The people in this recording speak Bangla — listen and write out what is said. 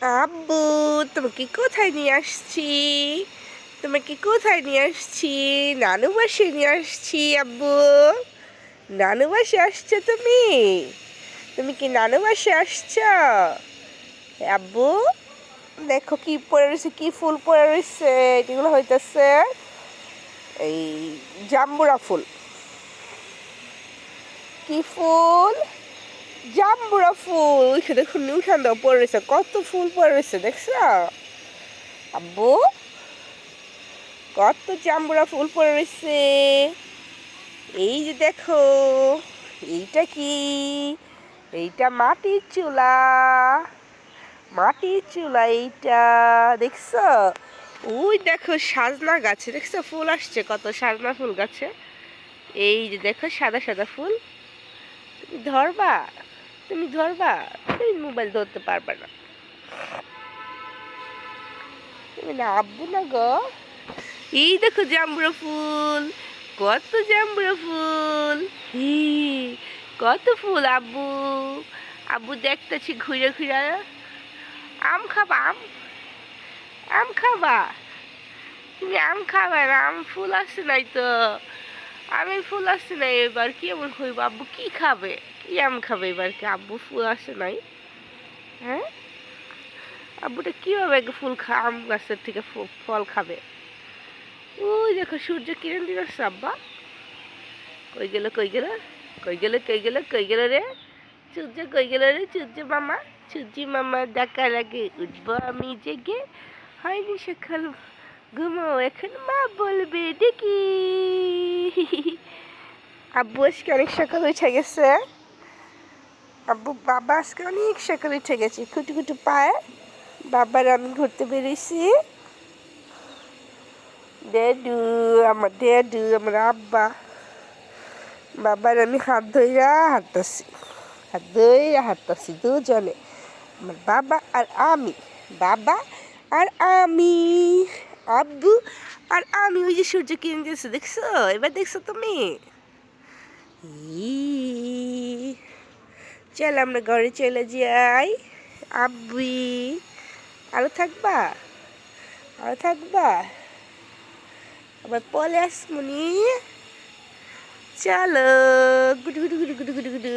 আব্বু, তোমাকে কোথায় নিয়ে আসছি? তোমাকে কোথায় নিয়ে আসছি? নানু বাসে নিয়ে আসছি আব্বু। নানু বাসে আসছো তুমি? তুমি কি নানু বাসে আসছো? আব্বু, দেখো কি পড়ে রয়েছে, কি ফুল পড়ে রয়েছে। এগুলো হইতেছে এই জাম্বুরা ফুল। কি ফুল? জাম্বুরা ফুল। ওইখানে দেখুন উঠান দাও পড়ে রয়েছে, কত ফুল পড়ে রয়েছে দেখছো আব্বু? কত জাম্বুরা ফুল পড়ে রয়েছে। এই যে দেখো, এইটা কি? এইটা মাটির চুলা। মাটির চুলা এইটা, দেখছো? ওই দেখো সাজনা গাছে, দেখছো ফুল আসছে কত, সাজনা ফুল গাছে। এই যে দেখো সাদা সাদা ফুল। তুমি ধরবা? তুমি ধরবা? তুমি মোবাইল ধরতে পারবে না। তুমি না আব্বু না গো। এই দেখো জাম্বুরা ফুল, কত জাম্বুরা ফুল। হি, কত ফুল আব্বু। আব্বু দেখতেছি ঘুরে ঘুরে। আম খাবা? আম, আম খাবা? তুমি আম খাবে না? আম ফুল আসছে নাই তো। আমের ফুল আসছে নাই এবার, কি এমন হইব? আব্বু কি খাবে? কি আম খাবে এবার? কি আব্বু ফুল আসে নাই? হ্যাঁ, আব্বুটা কিভাবে ফুল আম গাছের থেকে ফল খাবে? ওই দেখো সূর্য কিরণ দিচ্ছে আব্বা। কই গেল, কই গেল, কই গেল, কই গেল, কই গেল রে? সূর্য কই গেল রে? সূর্য মামা, সূর্যি মামা ডাকার আগে উঠবো আমি জেগে। হয়নি সকাল ঘুমো, এখন মা বলবে ডেকি। আব্বু আজকে অনেক সকাল উঠে গেছে। আব্বু বাবা আজকে অনেক সকাল উঠে গেছে, খুঁটু খুঁটু পায়ে। বাবার আমি ঘুরতে বেরিয়েছি। ডেডু, আমার ডেডু, আমার আব্বা। বাবার আমি হাত ধইরা হাঁটতেছি, হাত ধইরা হাঁটতেছি দুজনে, আমার বাবা আর আমি। বাবা আর আমি, আব্বু আর আমি। ওই যে সূর্য কিরণ দিয়েছে দেখছো? এবার দেখছো তুমি? চল আমরা ঘরে চলে যাই। আব্বি, আরো থাকবা? আরো থাকবা? আবার পলে আসমনি। চলো, গুডু গুডু গুডু গুডু গুডু গুডু।